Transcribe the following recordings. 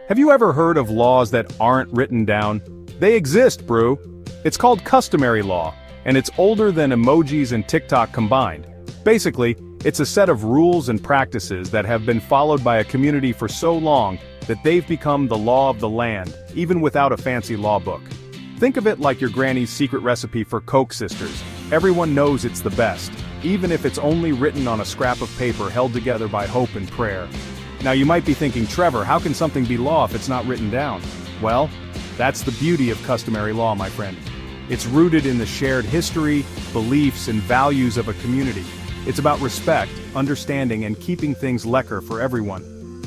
Have you ever heard of laws that aren't written down? They exist, brew. It's called customary law, and it's older than emojis and TikTok combined. Basically, it's a set of rules and practices that have been followed by a community for so long that they've become the law of the land, even without a fancy law book. Think of it like your granny's secret recipe for Coke Sisters. Everyone knows it's the best, even if it's only written on a scrap of paper held together by hope and prayer. Now you might be thinking, Trevor, how can something be law if it's not written down? Well, that's the beauty of customary law, my friend. It's rooted in the shared history, beliefs, and values of a community. It's about respect, understanding, and keeping things lekker for everyone.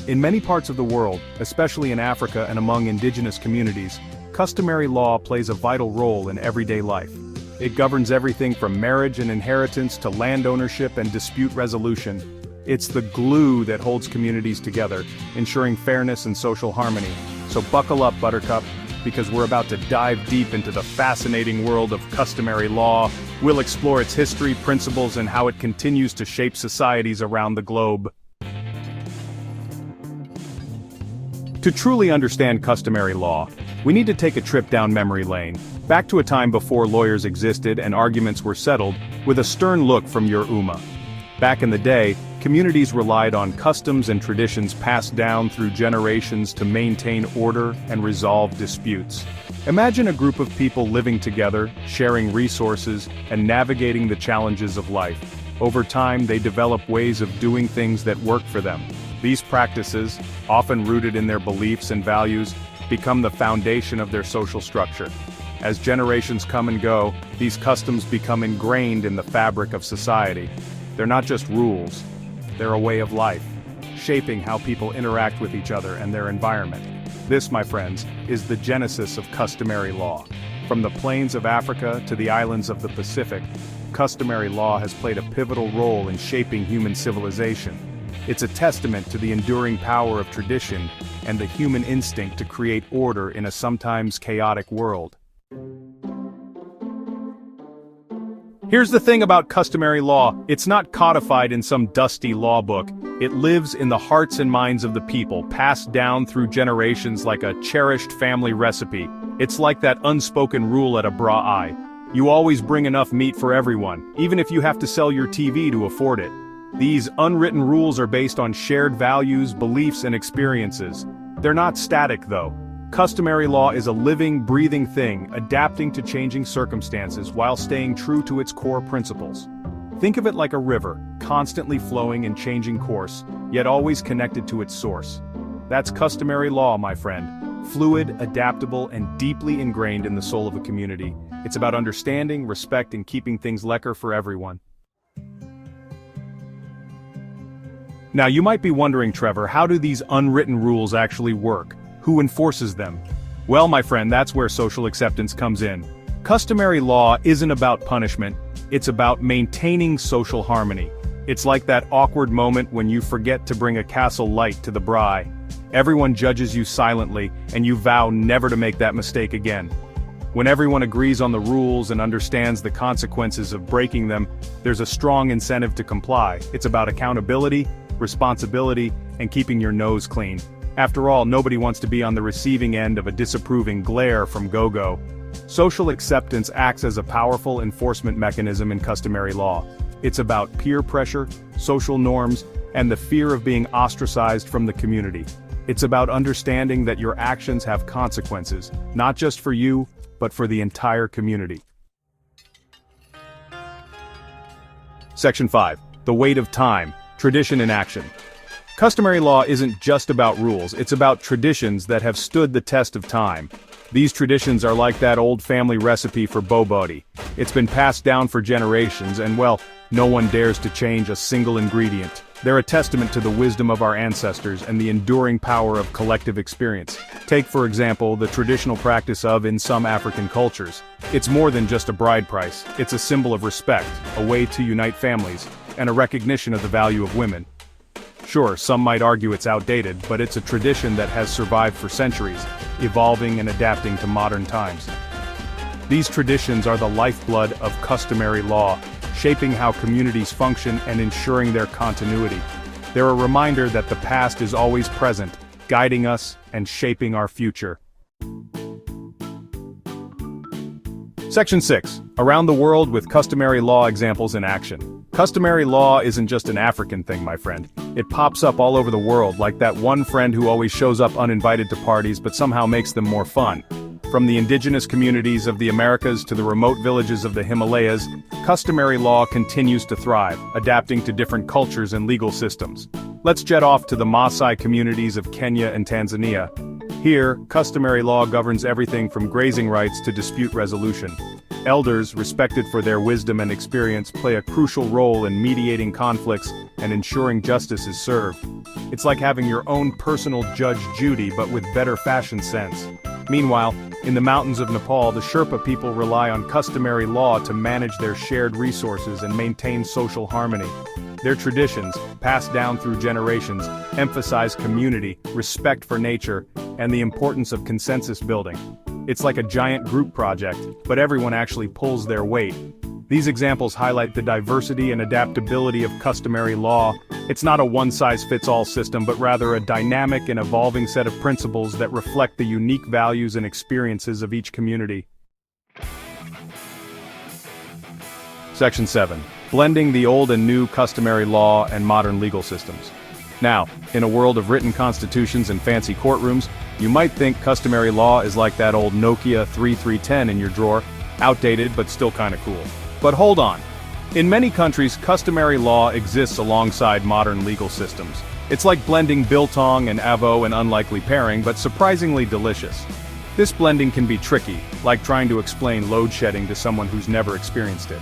In many parts of the world, especially in Africa and among indigenous communities, customary law plays a vital role in everyday life. It governs everything from marriage and inheritance to land ownership and dispute resolution. It's the glue that holds communities together, ensuring fairness and social harmony. So buckle up, Buttercup, because we're about to dive deep into the fascinating world of customary law. We'll explore its history, principles, and how it continues to shape societies around the globe. To truly understand customary law, we need to take a trip down memory lane, back to a time before lawyers existed and arguments were settled, with a stern look from your Uma. Back in the day, communities relied on customs and traditions passed down through generations to maintain order and resolve disputes. Imagine a group of people living together, sharing resources, and navigating the challenges of life. Over time, they develop ways of doing things that work for them. These practices, often rooted in their beliefs and values, become the foundation of their social structure. As generations come and go, these customs become ingrained in the fabric of society. They're not just rules, they're a way of life, shaping how people interact with each other and their environment. This, my friends, is the genesis of customary law. From the plains of Africa to the islands of the Pacific, customary law has played a pivotal role in shaping human civilization. It's a testament to the enduring power of tradition and the human instinct to create order in a sometimes chaotic world. Here's the thing about customary law, it's not codified in some dusty law book. It lives in the hearts and minds of the people, passed down through generations like a cherished family recipe. It's like that unspoken rule at a bra eye. You always bring enough meat for everyone, even if you have to sell your TV to afford it. These unwritten rules are based on shared values, beliefs, and experiences. They're not static, though. Customary law is a living, breathing thing, adapting to changing circumstances while staying true to its core principles. Think of it like a river, constantly flowing and changing course, yet always connected to its source. That's customary law, my friend. Fluid, adaptable, and deeply ingrained in the soul of a community. It's about understanding, respect, and keeping things lekker for everyone. Now you might be wondering, Trevor, how do these unwritten rules actually work? Who enforces them? Well, my friend, that's where social acceptance comes in. Customary law isn't about punishment, it's about maintaining social harmony. It's like that awkward moment when you forget to bring a castle light to the braai. Everyone judges you silently, and you vow never to make that mistake again. When everyone agrees on the rules and understands the consequences of breaking them, there's a strong incentive to comply. It's about accountability, responsibility, and keeping your nose clean. After all, nobody wants to be on the receiving end of a disapproving glare from go-go. Social acceptance acts as a powerful enforcement mechanism in customary law. It's about peer pressure, social norms, and the fear of being ostracized from the community. It's about understanding that your actions have consequences, not just for you, but for the entire community. Section 5. The weight of time, tradition in action. Customary law isn't just about rules, it's about traditions that have stood the test of time. These traditions are like that old family recipe for bobodi. It's been passed down for generations and, well, no one dares to change a single ingredient. They're a testament to the wisdom of our ancestors and the enduring power of collective experience. Take, for example, the traditional practice of in some African cultures. It's more than just a bride price, it's a symbol of respect, a way to unite families, and a recognition of the value of women. Sure, some might argue it's outdated, but it's a tradition that has survived for centuries, evolving and adapting to modern times. These traditions are the lifeblood of customary law, shaping how communities function and ensuring their continuity. They're a reminder that the past is always present, guiding us and shaping our future. Section 6. Around the world with customary law examples in action. Customary law isn't just an African thing, my friend. It pops up all over the world, like that one friend who always shows up uninvited to parties but somehow makes them more fun. From the indigenous communities of the Americas to the remote villages of the Himalayas, customary law continues to thrive, adapting to different cultures and legal systems. Let's jet off to the Maasai communities of Kenya and Tanzania. Here, customary law governs everything from grazing rights to dispute resolution. Elders, respected for their wisdom and experience, play a crucial role in mediating conflicts and ensuring justice is served. It's like having your own personal Judge Judy but with better fashion sense. Meanwhile, in the mountains of Nepal, the Sherpa people rely on customary law to manage their shared resources and maintain social harmony. Their traditions, passed down through generations, emphasize community, respect for nature, and the importance of consensus building. It's like a giant group project, but everyone actually pulls their weight. These examples highlight the diversity and adaptability of customary law. It's not a one-size-fits-all system, but rather a dynamic and evolving set of principles that reflect the unique values and experiences of each community. Section 7. Blending the old and new customary law and modern legal systems. Now, in a world of written constitutions and fancy courtrooms, you might think customary law is like that old Nokia 3310 in your drawer, outdated but still kinda cool. But hold on. In many countries, customary law exists alongside modern legal systems. It's like blending biltong and avo, an unlikely pairing, but surprisingly delicious. This blending can be tricky, like trying to explain load shedding to someone who's never experienced it.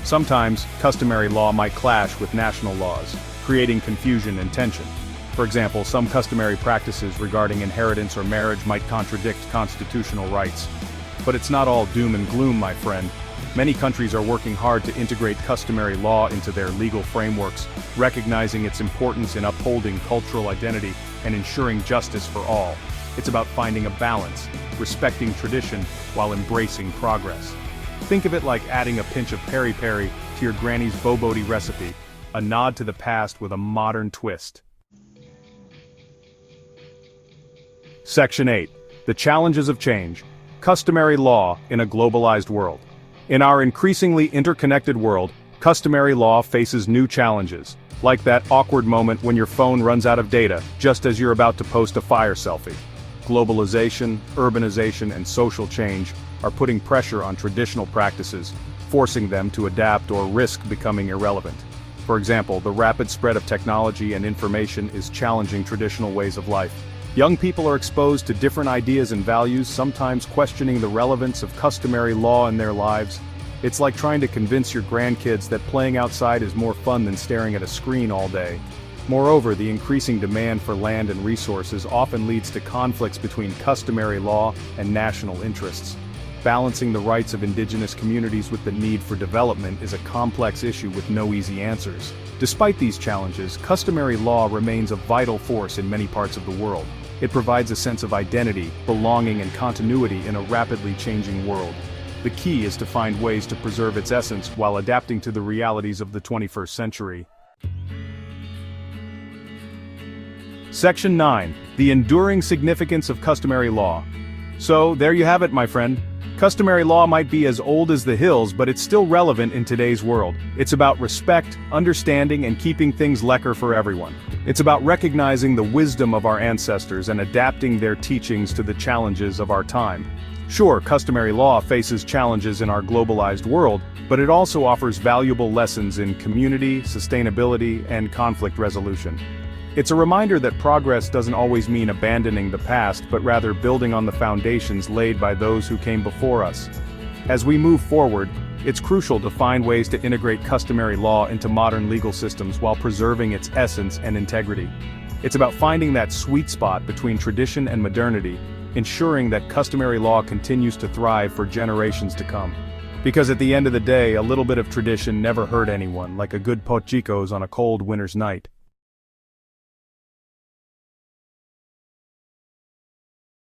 Sometimes, customary law might clash with national laws, creating confusion and tension. For example, some customary practices regarding inheritance or marriage might contradict constitutional rights. But it's not all doom and gloom, my friend. Many countries are working hard to integrate customary law into their legal frameworks, recognizing its importance in upholding cultural identity and ensuring justice for all. It's about finding a balance, respecting tradition while embracing progress. Think of it like adding a pinch of peri-peri to your granny's bobotie recipe, a nod to the past with a modern twist. Section 8. The challenges of change. Customary law in a globalized world. In our increasingly interconnected world, customary law faces new challenges, like that awkward moment when your phone runs out of data just as you're about to post a fire selfie. Globalization, urbanization, and social change are putting pressure on traditional practices, forcing them to adapt or risk becoming irrelevant. For example, the rapid spread of technology and information is challenging traditional ways of life. Young people are exposed to different ideas and values, sometimes questioning the relevance of customary law in their lives. It's like trying to convince your grandkids that playing outside is more fun than staring at a screen all day. Moreover, the increasing demand for land and resources often leads to conflicts between customary law and national interests. Balancing the rights of indigenous communities with the need for development is a complex issue with no easy answers. Despite these challenges, customary law remains a vital force in many parts of the world. It provides a sense of identity, belonging, and continuity in a rapidly changing world. The key is to find ways to preserve its essence while adapting to the realities of the 21st century. Section 9. The enduring significance of customary law. So, there you have it, my friend. Customary law might be as old as the hills, but it's still relevant in today's world. It's about respect, understanding, and keeping things lekker for everyone. It's about recognizing the wisdom of our ancestors and adapting their teachings to the challenges of our time. Sure, customary law faces challenges in our globalized world, but it also offers valuable lessons in community, sustainability, and conflict resolution. It's a reminder that progress doesn't always mean abandoning the past, but rather building on the foundations laid by those who came before us. As we move forward, it's crucial to find ways to integrate customary law into modern legal systems while preserving its essence and integrity. It's about finding that sweet spot between tradition and modernity, ensuring that customary law continues to thrive for generations to come. Because at the end of the day, a little bit of tradition never hurt anyone, like a good pochicos on a cold winter's night.